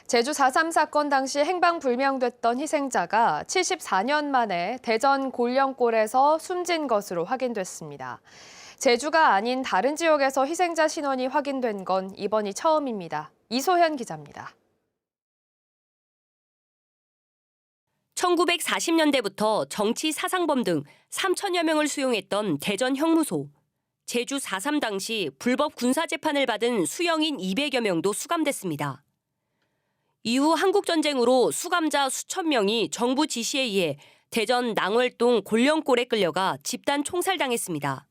제주 4.3 사건 당시 행방불명됐던 희생자가 74년 만에 대전 골령골에서 숨진 것으로 확인됐습니다. 제주가 아닌 다른 지역에서 희생자 신원이 확인된 건 이번이 처음입니다. 이소현 기자입니다. 1940년대부터 정치 사상범 등 3천여 명을 수용했던 대전 형무소. 제주 4.3 당시 불법 군사재판을 받은 수용인 200여 명도 수감됐습니다. 이후 한국전쟁으로 수감자 수천 명이 정부 지시에 의해 대전 낭월동 골령골에 끌려가 집단 총살당했습니다.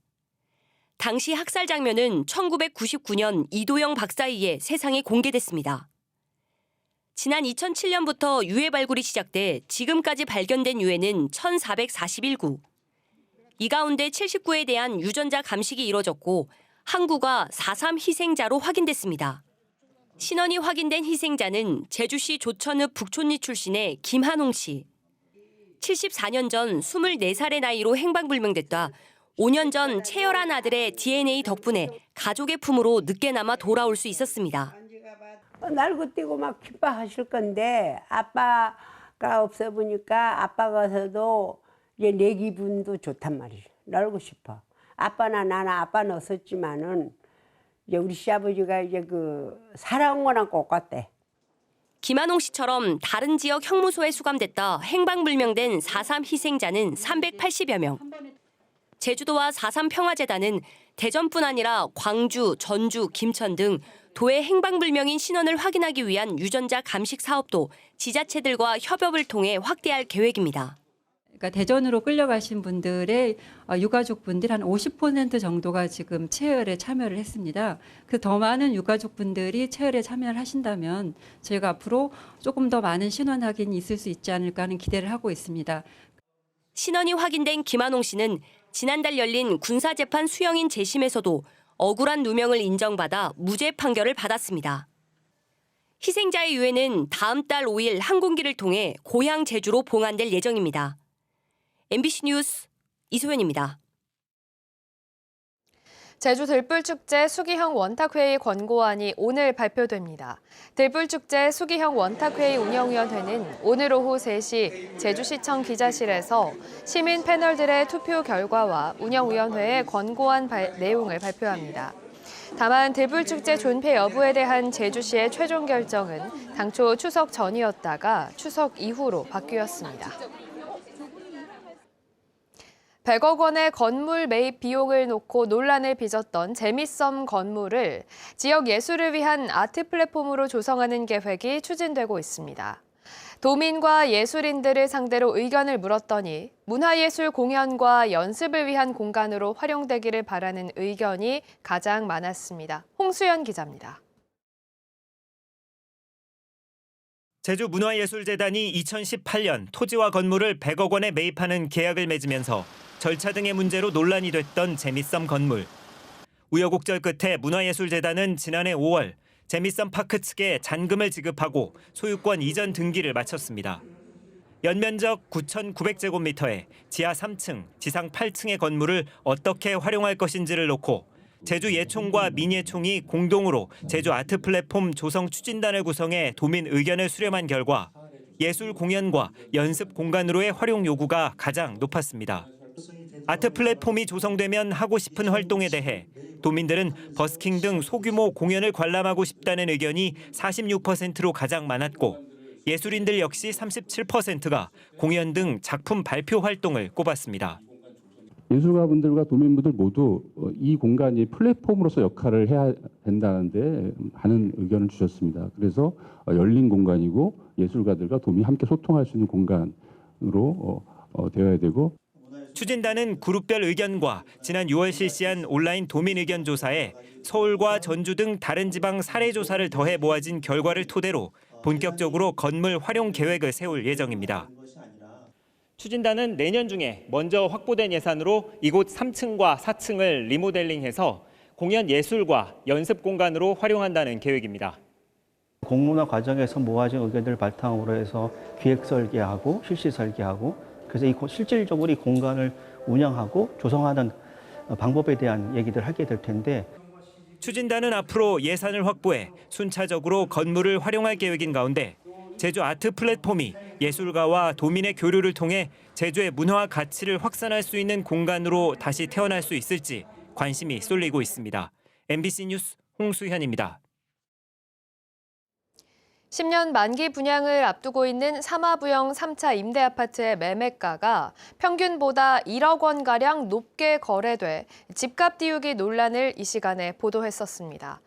당시 학살 장면은 1999년 이도영 박사에 의해 세상에 공개됐습니다. 지난 2007년부터 유해 발굴이 시작돼 지금까지 발견된 유해는 1,441구. 이 가운데 79에 대한 유전자 감식이 이뤄졌고 한 구가 4.3 희생자로 확인됐습니다. 신원이 확인된 희생자는 제주시 조천읍 북촌리 출신의 김한홍 씨. 74년 전 24살의 나이로 행방불명됐다 5년 전 체혈한 아들의 DNA 덕분에 가족의 품으로 늦게나마 돌아올 수 있었습니다. 날고 뛰고 막 기뻐하실 건데 아빠가 없어 보니까 아빠가 와서도 이제 내 기분도 좋단 말이죠. 날고 싶어. 아빠나 나나 아빠는 없었지만은 이제 우리 시아버지가 이제 살아온 거랑 똑같대. 김한홍 씨처럼 다른 지역 형무소에 수감됐다 행방불명된 4.3 희생자는 380여 명. 제주도와 4.3 평화재단은 대전뿐 아니라 광주, 전주, 김천 등 도의 행방불명인 신원을 확인하기 위한 유전자 감식 사업도 지자체들과 협업을 통해 확대할 계획입니다. 그러니까 대전으로 끌려가신 분들의 유가족분들 한 50% 정도가 지금 체혈에 참여를 했습니다. 그 더 많은 유가족분들이 체혈에 참여를 하신다면 저희가 앞으로 조금 더 많은 신원 확인이 있을 수 있지 않을까 하는 기대를 하고 있습니다. 신원이 확인된 김한홍 씨는 지난달 열린 군사재판 수용인 재심에서도 억울한 누명을 인정받아 무죄 판결을 받았습니다. 희생자의 유해는 다음 달 5일 항공기를 통해 고향 제주로 봉안될 예정입니다. MBC 뉴스 이소연입니다. 제주 들불축제 수기형 원탁회의 권고안이 오늘 발표됩니다. 들불축제 수기형 원탁회의 운영위원회는 오늘 오후 3시 제주시청 기자실에서 시민 패널들의 투표 결과와 운영위원회의 권고안 내용을 발표합니다. 다만 들불축제 존폐 여부에 대한 제주시의 최종 결정은 당초 추석 전이었다가 추석 이후로 바뀌었습니다. 100억 원의 건물 매입 비용을 놓고 논란을 빚었던 재미썸 건물을 지역 예술을 위한 아트 플랫폼으로 조성하는 계획이 추진되고 있습니다. 도민과 예술인들을 상대로 의견을 물었더니 문화예술 공연과 연습을 위한 공간으로 활용되기를 바라는 의견이 가장 많았습니다. 홍수연 기자입니다. 제주문화예술재단이 2018년 토지와 건물을 100억 원에 매입하는 계약을 맺으면서 절차 등의 문제로 논란이 됐던 재미썸 건물. 우여곡절 끝에 문화예술재단은 지난해 5월 재미썸 파크 측에 잔금을 지급하고 소유권 이전 등기를 마쳤습니다. 연면적 9,900제곱미터에 지하 3층, 지상 8층의 건물을 어떻게 활용할 것인지를 놓고 제주 예총과 민예총이 공동으로 제주 아트 플랫폼 조성 추진단을 구성해 도민 의견을 수렴한 결과 예술 공연과 연습 공간으로의 활용 요구가 가장 높았습니다. 아트 플랫폼이 조성되면 하고 싶은 활동에 대해 도민들은 버스킹 등 소규모 공연을 관람하고 싶다는 의견이 46%로 가장 많았고 예술인들 역시 37%가 공연 등 작품 발표 활동을 꼽았습니다. 예술가분들과 도민분들 모두 이 공간이 플랫폼으로서 역할을 해야 된다는데 많은 의견을 주셨습니다. 그래서 열린 공간이고 예술가들과 도민이 함께 소통할 수 있는 공간으로 되어야 되고 추진단은 그룹별 의견과 지난 6월 실시한 온라인 도민 의견 조사에 서울과 전주 등 다른 지방 사례 조사를 더해 모아진 결과를 토대로 본격적으로 건물 활용 계획을 세울 예정입니다. 추진단은 내년 중에 먼저 확보된 예산으로 이곳 3층과 4층을 리모델링해서 공연 예술과 연습 공간으로 활용한다는 계획입니다. 공론화 과정에서 모아진 의견들을 바탕으로 해서 기획 설계하고 실시 설계하고 그래서 실질적으로 이 공간을 운영하고 조성하는 방법에 대한 얘기를 하게 될 텐데 추진단은 앞으로 예산을 확보해 순차적으로 건물을 활용할 계획인 가운데 제주 아트 플랫폼이 예술가와 도민의 교류를 통해 제주의 문화 가치를 확산할 수 있는 공간으로 다시 태어날 수 있을지 관심이 쏠리고 있습니다. MBC 뉴스 홍수현입니다. 10년 만기 분양을 앞두고 있는 사마부영 3차 임대아파트의 매매가가 평균보다 1억 원가량 높게 거래돼 집값 띄우기 논란을 이 시간에 보도했었습니다.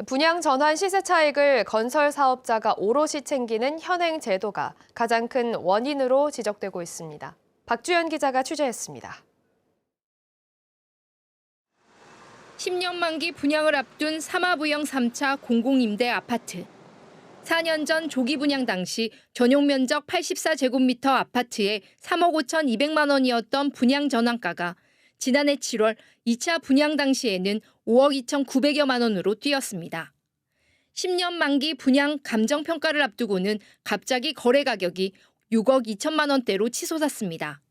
분양 전환 시세 차익을 건설 사업자가 오롯이 챙기는 현행 제도가 가장 큰 원인으로 지적되고 있습니다. 박주연 기자가 취재했습니다. 10년 만기 분양을 앞둔 사마부영 3차 공공임대 아파트. 4년 전 조기 분양 당시 전용 면적 84제곱미터 아파트에 3억 5,200만 원이었던 분양 전환가가 지난해 7월 2차 분양 당시에는 5억 2,900여만 원으로 뛰었습니다. 10년 만기 분양 감정평가를 앞두고는 갑자기 거래 가격이 6억 2천만 원대로 치솟았습니다.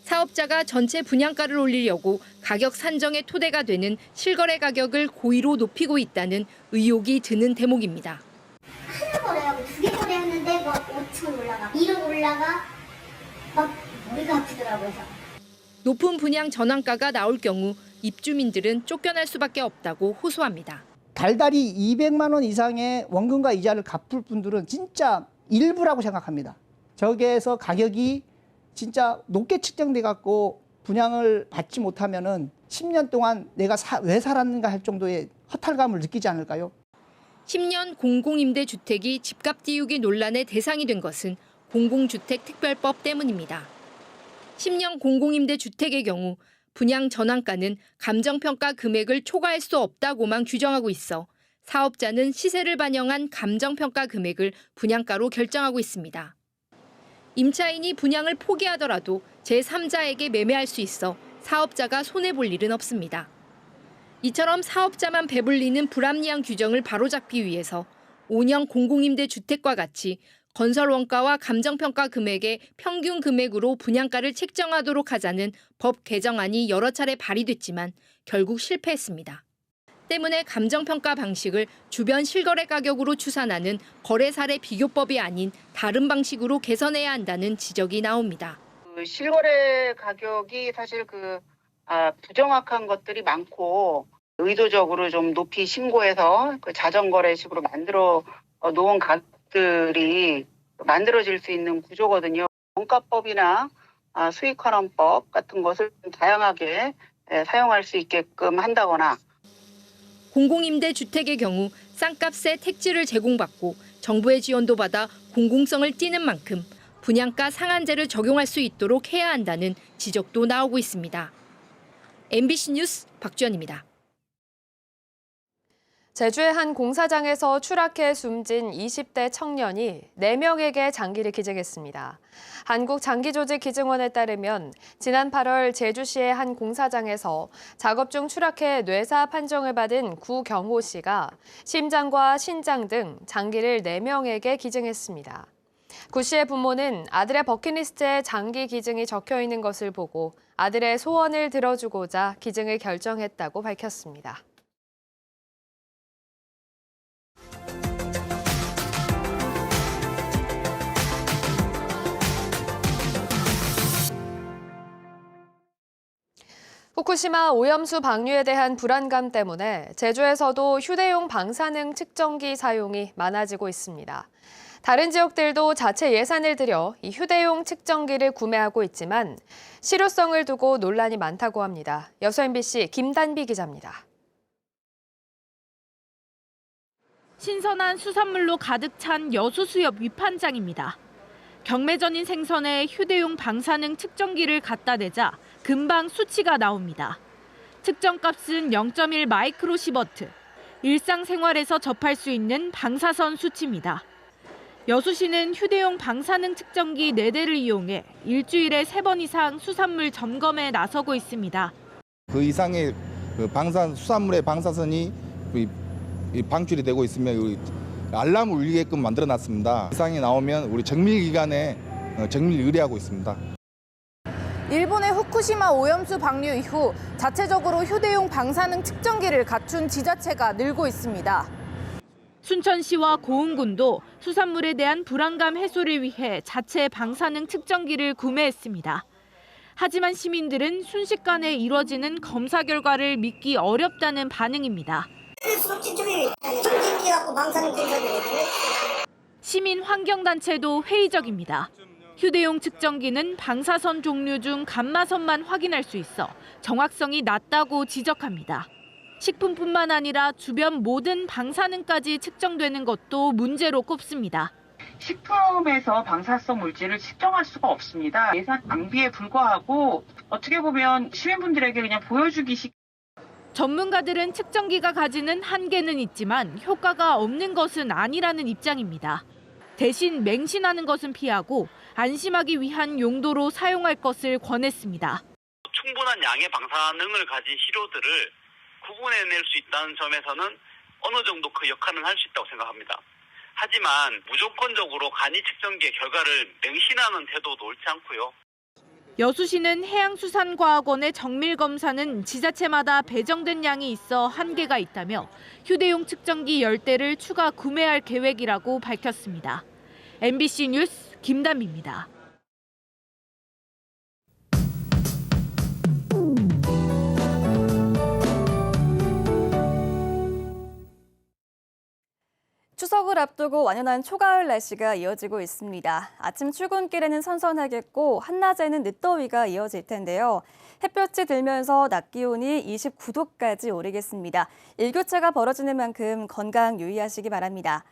사업자가 전체 분양가를 올리려고 가격 산정의 토대가 되는 실거래 가격을 고의로 높이고 있다는 의혹이 드는 대목입니다. 하나 거래하고 2개 거래했는데 뭐 5천 올라가, 1억 올라가, 막 머리가 아프더라고요. 높은 분양 전환가가 나올 경우 입주민들은 쫓겨날 수밖에 없다고 호소합니다. 달달이 200만 원 이상의 원금과 이자를 갚을 분들은 진짜 일부라고 생각합니다. 저기에서 가격이 진짜 높게 측정돼 갖고 분양을 받지 못하면은 10년 동안 내가 왜 살았는가 할 정도의 허탈감을 느끼지 않을까요? 10년 공공임대주택이 집값 띄우기 논란의 대상이 된 것은 공공주택특별법 때문입니다. 10년 공공임대주택의 경우 분양 전환가는 감정평가 금액을 초과할 수 없다고만 규정하고 있어 사업자는 시세를 반영한 감정평가 금액을 분양가로 결정하고 있습니다. 임차인이 분양을 포기하더라도 제3자에게 매매할 수 있어 사업자가 손해볼 일은 없습니다. 이처럼 사업자만 배불리는 불합리한 규정을 바로잡기 위해서 5년 공공임대주택과 같이 건설 원가와 감정평가 금액의 평균 금액으로 분양가를 책정하도록 하자는 법 개정안이 여러 차례 발의됐지만 결국 실패했습니다. 때문에 감정평가 방식을 주변 실거래 가격으로 추산하는 거래사례 비교법이 아닌 다른 방식으로 개선해야 한다는 지적이 나옵니다. 실거래 가격이 사실 부정확한 것들이 많고 의도적으로 좀 높이 신고해서 자전거래식으로 만들어 놓은 가격들이 만들어질 수 있는 구조거든요. 원가법이나 수익환원법 같은 것을 다양하게 사용할 수 있게끔 한다거나 공공임대주택의 경우 쌍값에 택지를 제공받고 정부의 지원도 받아 공공성을 띠는 만큼 분양가 상한제를 적용할 수 있도록 해야 한다는 지적도 나오고 있습니다. MBC 뉴스 박주연입니다. 제주의 한 공사장에서 추락해 숨진 20대 청년이 4명에게 장기를 기증했습니다. 한국장기조직기증원에 따르면 지난 8월 제주시의 한 공사장에서 작업 중 추락해 뇌사 판정을 받은 구경호 씨가 심장과 신장 등 장기를 4명에게 기증했습니다. 구 씨의 부모는 아들의 버킷리스트에 장기 기증이 적혀 있는 것을 보고 아들의 소원을 들어주고자 기증을 결정했다고 밝혔습니다. 후쿠시마 오염수 방류에 대한 불안감 때문에 제주에서도 휴대용 방사능 측정기 사용이 많아지고 있습니다. 다른 지역들도 자체 예산을 들여 이 휴대용 측정기를 구매하고 있지만 실효성을 두고 논란이 많다고 합니다. 여수 MBC 김단비 기자입니다. 신선한 수산물로 가득 찬 여수수협 위판장입니다. 경매전인 생선에 휴대용 방사능 측정기를 갖다 대자 금방 수치가 나옵니다. 측정값은 0.1 마이크로시버트, 일상생활에서 접할 수 있는 방사선 수치입니다. 여수시는 휴대용 방사능 측정기 4대를 이용해 일주일에 3번 이상 수산물 점검에 나서고 있습니다. 그 이상의 수산물의 방사선이 방출이 되고 있으면 알람을 울리게끔 만들어놨습니다. 이상이 나오면 우리 정밀기관에 정밀 의뢰하고 있습니다. 일본의 후쿠시마 오염수 방류 이후 자체적으로 휴대용 방사능 측정기를 갖춘 지자체가 늘고 있습니다. 순천시와 고흥군도 수산물에 대한 불안감 해소를 위해 자체 방사능 측정기를 구매했습니다. 하지만 시민들은 순식간에 이뤄지는 검사 결과를 믿기 어렵다는 반응입니다. 시민 환경단체도 회의적입니다. 휴대용 측정기는 방사선 종류 중 감마선만 확인할 수 있어 정확성이 낮다고 지적합니다. 식품뿐만 아니라 주변 모든 방사능까지 측정되는 것도 문제로 꼽습니다. 식품에서 방사성 물질을 측정할 수가 없습니다. 예산 낭비에 불과하고 어떻게 보면 시민분들에게 그냥 보여주기식. 전문가들은 측정기가 가지는 한계는 있지만 효과가 없는 것은 아니라는 입장입니다. 대신 맹신하는 것은 피하고 안심하기 위한 용도로 사용할 것을 권했습니다. 충분한 양의 방사능을 가진 시료들을 구분해낼 수 있다는 점에서는 어느 정도 그 역할은 할 수 있다고 생각합니다. 하지만 무조건적으로 간이 측정기의 결과를 맹신하는 태도도 옳지 않고요. 여수시는 해양수산과학원의 정밀 검사는 지자체마다 배정된 양이 있어 한계가 있다며 휴대용 측정기 10대를 추가 구매할 계획이라고 밝혔습니다. MBC 뉴스 김단비입니다. 추석을 앞두고 완연한 초가을 날씨가 이어지고 있습니다. 아침 출근길에는 선선하겠고 한낮에는 늦더위가 이어질 텐데요. 햇볕이 들면서 낮 기온이 29도까지 오르겠습니다. 일교차가 벌어지는 만큼 건강 유의하시기 바랍니다.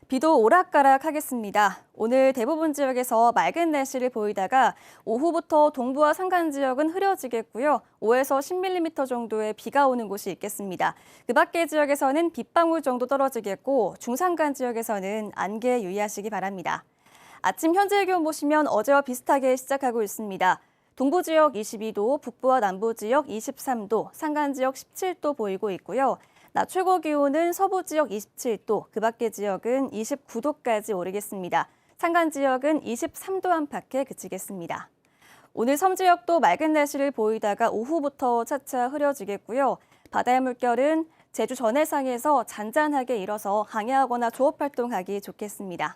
비도 오락가락하겠습니다. 오늘 대부분 지역에서 맑은 날씨를 보이다가 오후부터 동부와 산간 지역은 흐려지겠고요. 5에서 10mm 정도의 비가 오는 곳이 있겠습니다. 그 밖의 지역에서는 빗방울 정도 떨어지겠고 중산간 지역에서는 안개 유의하시기 바랍니다. 아침 현재 기온 보시면 어제와 비슷하게 시작하고 있습니다. 동부 지역 22도, 북부와 남부 지역 23도, 산간 지역 17도 보이고 있고요. 낮 최고 기온은 서부 지역 27도, 그 밖의 지역은 29도까지 오르겠습니다. 산간 지역은 23도 안팎에 그치겠습니다. 오늘 섬 지역도 맑은 날씨를 보이다가 오후부터 차차 흐려지겠고요. 바다의 물결은 제주 전해상에서 잔잔하게 일어서 항해하거나 조업활동하기 좋겠습니다.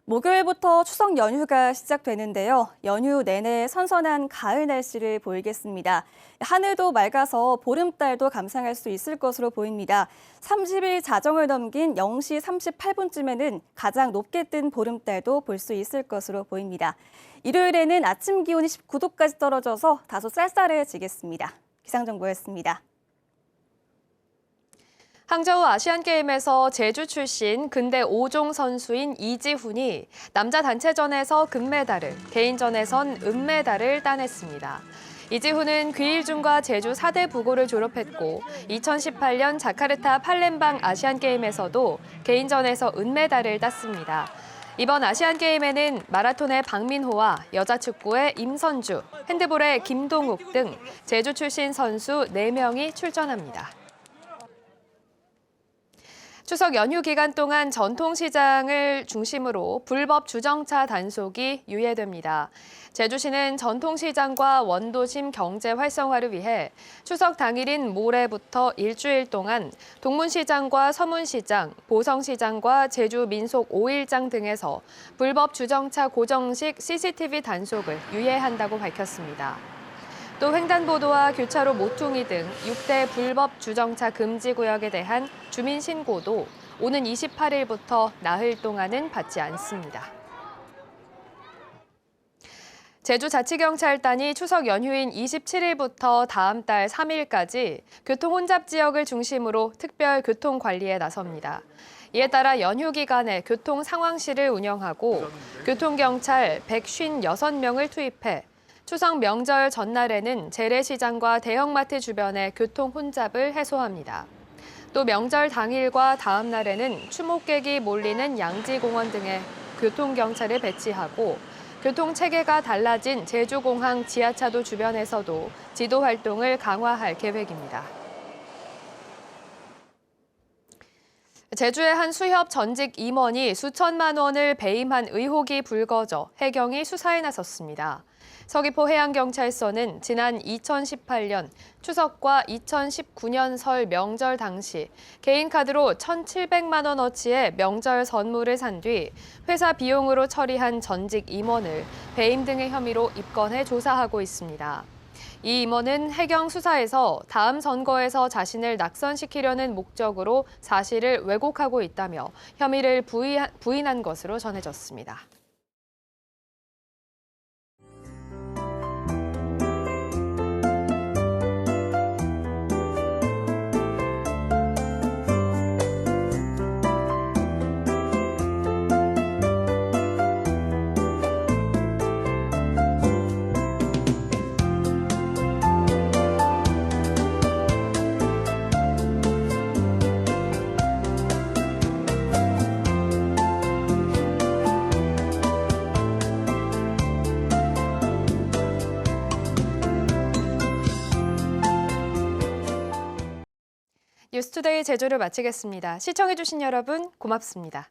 목요일부터 추석 연휴가 시작되는데요. 연휴 내내 선선한 가을 날씨를 보이겠습니다. 하늘도 맑아서 보름달도 감상할 수 있을 것으로 보입니다. 30일 자정을 넘긴 0시 38분쯤에는 가장 높게 뜬 보름달도 볼 수 있을 것으로 보입니다. 일요일에는 아침 기온이 19도까지 떨어져서 다소 쌀쌀해지겠습니다. 기상정보였습니다. 항저우 아시안게임에서 제주 출신 근대 5종 선수인 이지훈이 남자 단체전에서 금메달을, 개인전에선 은메달을 따냈습니다. 이지훈은 귀일중과 제주 4대 부고를 졸업했고 2018년 자카르타 팔렘방 아시안게임에서도 개인전에서 은메달을 땄습니다. 이번 아시안게임에는 마라톤의 박민호와 여자 축구의 임선주, 핸드볼의 김동욱 등 제주 출신 선수 4명이 출전합니다. 추석 연휴 기간 동안 전통시장을 중심으로 불법 주정차 단속이 유예됩니다. 제주시는 전통시장과 원도심 경제 활성화를 위해 추석 당일인 모레부터 일주일 동안 동문시장과 서문시장, 보성시장과 제주 민속 5일장 등에서 불법 주정차 고정식 CCTV 단속을 유예한다고 밝혔습니다. 또 횡단보도와 교차로 모퉁이 등 6대 불법 주정차 금지 구역에 대한 주민 신고도 오는 28일부터 나흘 동안은 받지 않습니다. 제주자치경찰단이 추석 연휴인 27일부터 다음 달 3일까지 교통 혼잡 지역을 중심으로 특별 교통 관리에 나섭니다. 이에 따라 연휴 기간에 교통 상황실을 운영하고 교통경찰 156명을 투입해 추석 명절 전날에는 재래시장과 대형마트 주변의 교통 혼잡을 해소합니다. 또 명절 당일과 다음 날에는 추모객이 몰리는 양지공원 등에 교통경찰을 배치하고 교통체계가 달라진 제주공항 지하차도 주변에서도 지도 활동을 강화할 계획입니다. 제주의 한 수협 전직 임원이 수천만 원을 배임한 의혹이 불거져 해경이 수사에 나섰습니다. 서귀포 해양경찰서는 지난 2018년 추석과 2019년 설 명절 당시 개인 카드로 1,700만 원어치의 명절 선물을 산 뒤 회사 비용으로 처리한 전직 임원을 배임 등의 혐의로 입건해 조사하고 있습니다. 이 임원은 해경 수사에서 다음 선거에서 자신을 낙선시키려는 목적으로 사실을 왜곡하고 있다며 혐의를 부인한 것으로 전해졌습니다. 뉴스투데이 제주를 마치겠습니다. 시청해주신 여러분 고맙습니다.